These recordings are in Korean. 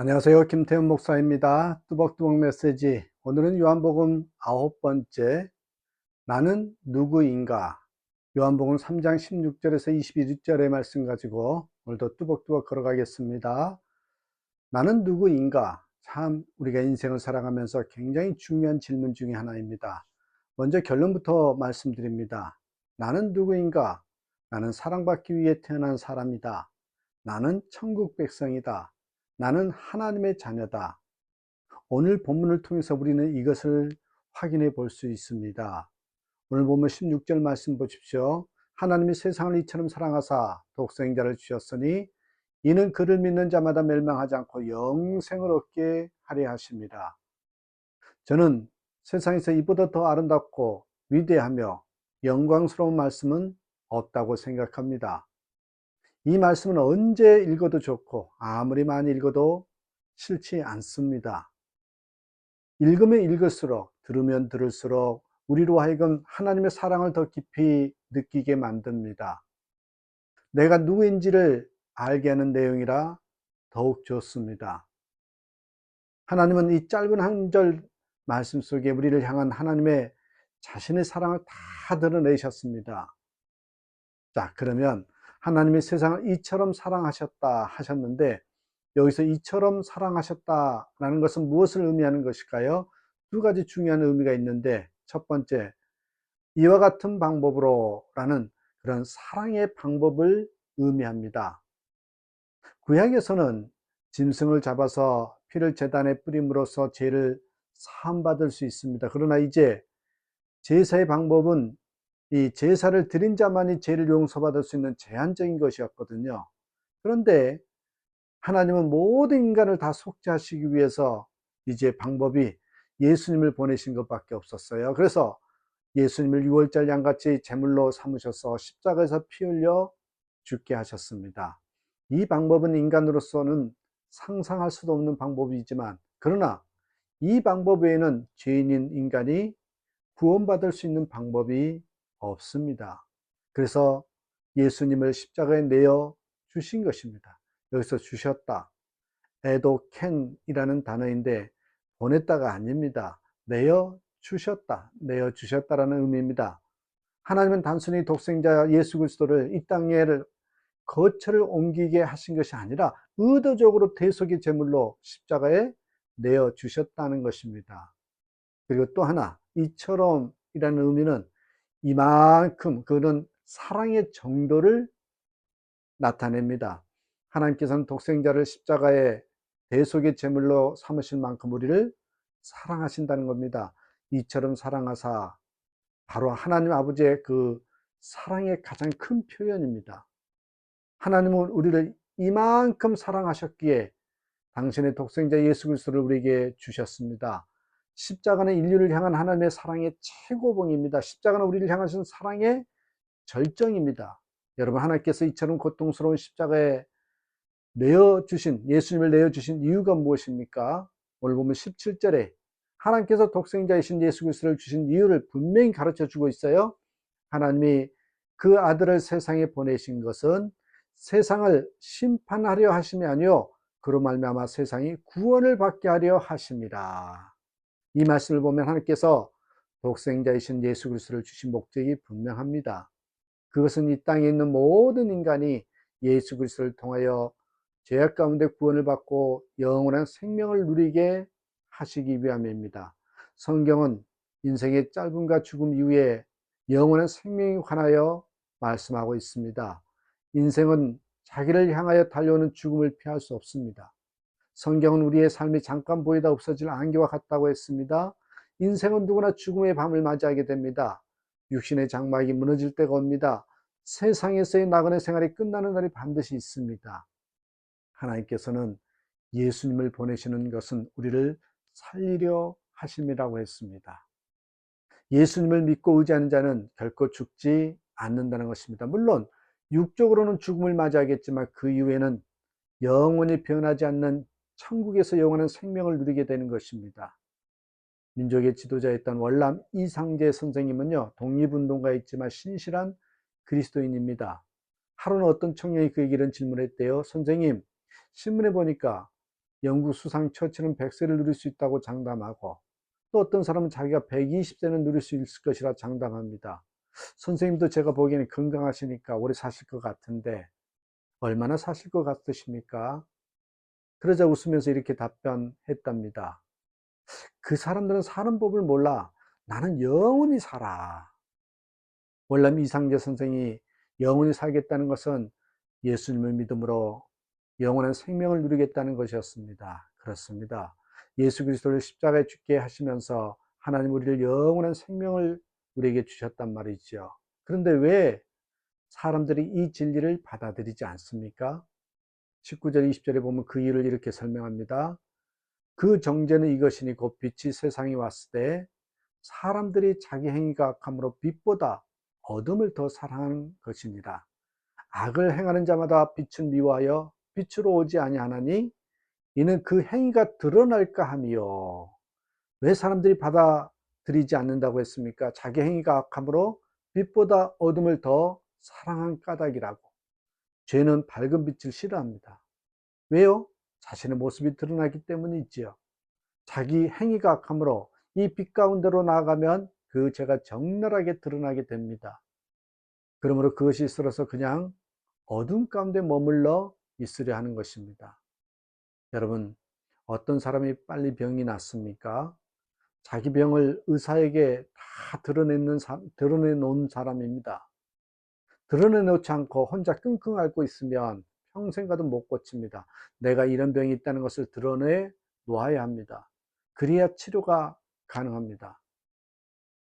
안녕하세요. 김태훈 목사입니다. 뚜벅뚜벅 메시지. 오늘은 요한복음 9번째, 나는 누구인가? 요한복음 3장 16절에서 21절의 말씀 가지고 오늘도 뚜벅뚜벅 걸어가겠습니다. 나는 누구인가? 참 우리가 인생을 살아가면서 굉장히 중요한 질문 중에 하나입니다. 먼저 결론부터 말씀드립니다. 나는 누구인가? 나는 사랑받기 위해 태어난 사람이다. 나는 천국 백성이다. 나는 하나님의 자녀다. 오늘 본문을 통해서 우리는 이것을 확인해 볼 수 있습니다. 오늘 본문 16절 말씀 보십시오. 하나님이 세상을 이처럼 사랑하사 독생자를 주셨으니 이는 그를 믿는 자마다 멸망하지 않고 영생을 얻게 하려 하십니다. 저는 세상에서 이보다 더 아름답고 위대하며 영광스러운 말씀은 없다고 생각합니다. 이 말씀은 언제 읽어도 좋고 아무리 많이 읽어도 싫지 않습니다. 읽으면 읽을수록, 들으면 들을수록 우리로 하여금 하나님의 사랑을 더 깊이 느끼게 만듭니다. 내가 누구인지를 알게 하는 내용이라 더욱 좋습니다. 하나님은 이 짧은 한 절 말씀 속에 우리를 향한 하나님의 자신의 사랑을 다 드러내셨습니다. 자, 그러면 하나님이 세상을 이처럼 사랑하셨다 하셨는데, 여기서 이처럼 사랑하셨다라는 것은 무엇을 의미하는 것일까요? 두 가지 중요한 의미가 있는데, 첫 번째, 이와 같은 방법으로라는 그런 사랑의 방법을 의미합니다. 구약에서는 짐승을 잡아서 피를 제단에 뿌림으로써 죄를 사함받을 수 있습니다. 그러나 이제 제사의 방법은 이 제사를 드린 자만이 죄를 용서받을 수 있는 제한적인 것이었거든요. 그런데 하나님은 모든 인간을 다 속죄하시기 위해서 이제 방법이 예수님을 보내신 것밖에 없었어요. 그래서 예수님을 유월절 양같이 제물로 삼으셔서 십자가에서 피 흘려 죽게 하셨습니다. 이 방법은 인간으로서는 상상할 수도 없는 방법이지만, 그러나 이 방법 외에는 죄인인 인간이 구원받을 수 있는 방법이 없습니다. 그래서 예수님을 십자가에 내어 주신 것입니다. 여기서 주셨다, 에도켄이라는 단어인데 보냈다가 아닙니다. 내어 주셨다, 내어 주셨다라는 의미입니다. 하나님은 단순히 독생자 예수 그리스도를 이 땅에 거처를 옮기게 하신 것이 아니라 의도적으로 대속의 제물로 십자가에 내어 주셨다는 것입니다. 그리고 또 하나, 이처럼이라는 의미는 이만큼 그런 사랑의 정도를 나타냅니다. 하나님께서는 독생자를 십자가에 대속의 제물로 삼으실 만큼 우리를 사랑하신다는 겁니다. 이처럼 사랑하사, 바로 하나님 아버지의 그 사랑의 가장 큰 표현입니다. 하나님은 우리를 이만큼 사랑하셨기에 당신의 독생자 예수 그리스도를 우리에게 주셨습니다. 십자가는 인류를 향한 하나님의 사랑의 최고봉입니다. 십자가는 우리를 향하신 사랑의 절정입니다. 여러분, 하나님께서 이처럼 고통스러운 십자가에 예수님을 내어주신 이유가 무엇입니까? 오늘 보면 17절에 하나님께서 독생자이신 예수 그리스도를 주신 이유를 분명히 가르쳐 주고 있어요. 하나님이 그 아들을 세상에 보내신 것은 세상을 심판하려 하심이 아니요 그로 말미암아 세상이 구원을 받게 하려 하심이라. 이 말씀을 보면 하나님께서 독생자이신 예수 그리스도를 주신 목적이 분명합니다. 그것은 이 땅에 있는 모든 인간이 예수 그리스도를 통하여 죄악 가운데 구원을 받고 영원한 생명을 누리게 하시기 위함입니다. 성경은 인생의 짧음과 죽음 이후에 영원한 생명에 관하여 말씀하고 있습니다. 인생은 자기를 향하여 달려오는 죽음을 피할 수 없습니다. 성경은 우리의 삶이 잠깐 보이다 없어질 안개와 같다고 했습니다. 인생은 누구나 죽음의 밤을 맞이하게 됩니다. 육신의 장막이 무너질 때가 옵니다. 세상에서의 나그네 생활이 끝나는 날이 반드시 있습니다. 하나님께서는 예수님을 보내시는 것은 우리를 살리려 하심이라고 했습니다. 예수님을 믿고 의지하는 자는 결코 죽지 않는다는 것입니다. 물론 육적으로는 죽음을 맞이하겠지만 그 이후에는 영원히 변하지 않는 천국에서 영원한 생명을 누리게 되는 것입니다. 민족의 지도자였던 월남 이상재 선생님은요, 독립운동가였지만 신실한 그리스도인입니다. 하루는 어떤 청년이 그에게 이런 질문을 했대요. 선생님, 신문에 보니까 영국 수상 처칠은 100세를 누릴 수 있다고 장담하고, 또 어떤 사람은 자기가 120세는 누릴 수 있을 것이라 장담합니다. 선생님도 제가 보기에는 건강하시니까 오래 사실 것 같은데 얼마나 사실 것 같으십니까? 그러자 웃으면서 이렇게 답변했답니다. 그 사람들은 사는 법을 몰라. 나는 영원히 살아. 월남 이상재 선생이 영원히 살겠다는 것은 예수님을 믿음으로 영원한 생명을 누리겠다는 것이었습니다. 그렇습니다. 예수 그리스도를 십자가에 죽게 하시면서 하나님 우리를 영원한 생명을 우리에게 주셨단 말이죠. 그런데 왜 사람들이 이 진리를 받아들이지 않습니까? 19절 20절에 보면 그 이유를 이렇게 설명합니다. 그 정죄는 이것이니 곧 빛이 세상에 왔을 때 사람들이 자기 행위가 악함으로 빛보다 어둠을 더 사랑하는 것입니다. 악을 행하는 자마다 빛은 미워하여 빛으로 오지 아니하나니 이는 그 행위가 드러날까 함이요. 왜 사람들이 받아들이지 않는다고 했습니까? 자기 행위가 악함으로 빛보다 어둠을 더 사랑한 까닭이라고. 죄는 밝은 빛을 싫어합니다. 왜요? 자신의 모습이 드러나기 때문이지요. 자기 행위가 악함으로 이 빛 가운데로 나아가면 그 죄가 적나라하게 드러나게 됩니다. 그러므로 그것이 싫어서 그냥 어둠 가운데 머물러 있으려 하는 것입니다. 여러분, 어떤 사람이 빨리 병이 났습니까? 자기 병을 의사에게 다 드러내놓은 사람입니다. 드러내놓지 않고 혼자 끙끙 앓고 있으면 평생 가도 못 고칩니다. 내가 이런 병이 있다는 것을 드러내 놓아야 합니다. 그래야 치료가 가능합니다.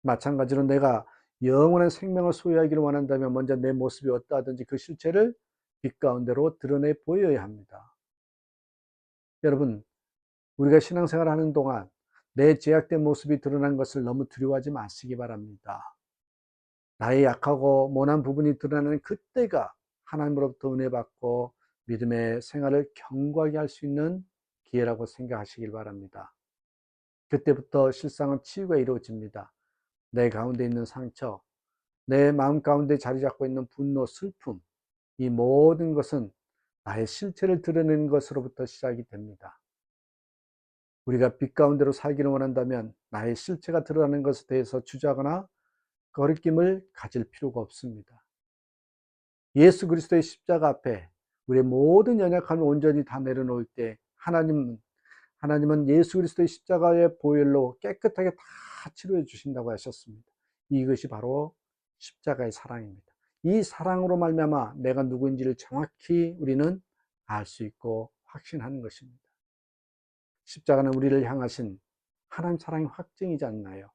마찬가지로 내가 영원한 생명을 소유하기를 원한다면 먼저 내 모습이 어떠하든지 그 실체를 빛 가운데로 드러내 보여야 합니다. 여러분, 우리가 신앙생활 하는 동안 내 죄악된 모습이 드러난 것을 너무 두려워하지 마시기 바랍니다. 나의 약하고 모난 부분이 드러나는 그때가 하나님으로부터 은혜 받고 믿음의 생활을 견고하게 할 수 있는 기회라고 생각하시길 바랍니다. 그때부터 실상은 치유가 이루어집니다. 내 가운데 있는 상처, 내 마음 가운데 자리 잡고 있는 분노, 슬픔, 이 모든 것은 나의 실체를 드러내는 것으로부터 시작이 됩니다. 우리가 빛 가운데로 살기를 원한다면 나의 실체가 드러나는 것에 대해서 주저하거나 거리낌을 가질 필요가 없습니다. 예수 그리스도의 십자가 앞에 우리의 모든 연약함을 온전히 다 내려놓을 때 하나님은 예수 그리스도의 십자가의 보혈로 깨끗하게 다 치료해 주신다고 하셨습니다. 이것이 바로 십자가의 사랑입니다. 이 사랑으로 말미암아 내가 누구인지를 정확히 우리는 알 수 있고 확신하는 것입니다. 십자가는 우리를 향하신 하나님 사랑의 확증이지 않나요?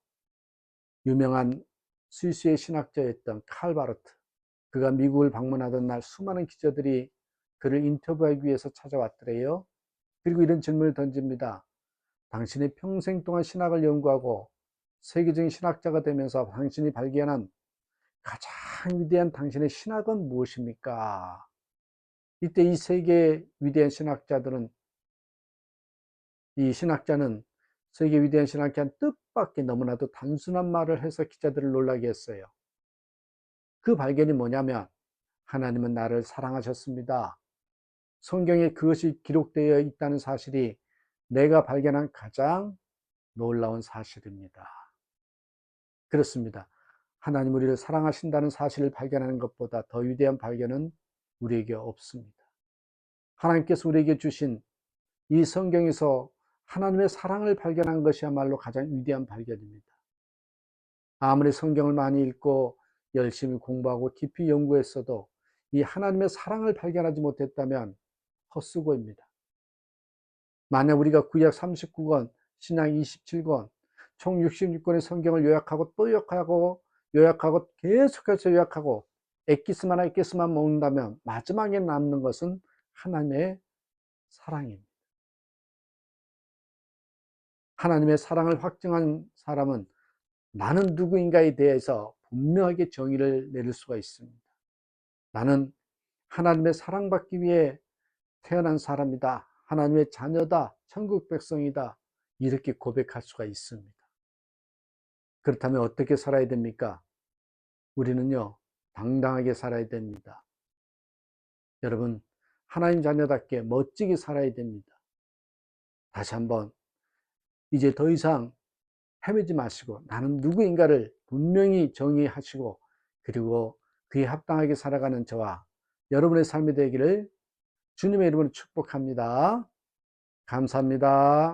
유명한 스위스의 신학자였던 칼 바르트, 그가 미국을 방문하던 날 수많은 기자들이 그를 인터뷰하기 위해서 찾아왔더래요. 그리고 이런 질문을 던집니다. 당신이 평생 동안 신학을 연구하고 세계적인 신학자가 되면서 당신이 발견한 가장 위대한 당신의 신학은 무엇입니까? 이때 이 세계 위대한 신학자들은, 이 신학자는 세계 위대한 신학자는 뜻밖의 너무나도 단순한 말을 해서 기자들을 놀라게 했어요. 그 발견이 뭐냐면 하나님은 나를 사랑하셨습니다. 성경에 그것이 기록되어 있다는 사실이 내가 발견한 가장 놀라운 사실입니다. 그렇습니다. 하나님 우리를 사랑하신다는 사실을 발견하는 것보다 더 위대한 발견은 우리에게 없습니다. 하나님께서 우리에게 주신 이 성경에서 하나님의 사랑을 발견한 것이야말로 가장 위대한 발견입니다. 아무리 성경을 많이 읽고 열심히 공부하고 깊이 연구했어도 이 하나님의 사랑을 발견하지 못했다면 헛수고입니다. 만약 우리가 구약 39권, 신약 27권, 총 66권의 성경을 요약하고 또 요약하고 계속해서 요약하고 엑기스만 먹는다면 마지막에 남는 것은 하나님의 사랑입니다. 하나님의 사랑을 확증한 사람은 나는 누구인가에 대해서 분명하게 정의를 내릴 수가 있습니다. 나는 하나님의 사랑받기 위해 태어난 사람이다. 하나님의 자녀다. 천국 백성이다. 이렇게 고백할 수가 있습니다. 그렇다면 어떻게 살아야 됩니까? 우리는요, 당당하게 살아야 됩니다. 여러분, 하나님 자녀답게 멋지게 살아야 됩니다. 다시 한번 이제 더 이상 헤매지 마시고 나는 누구인가를 분명히 정의하시고 그리고 그에 합당하게 살아가는 저와 여러분의 삶이 되기를 주님의 이름으로 축복합니다. 감사합니다.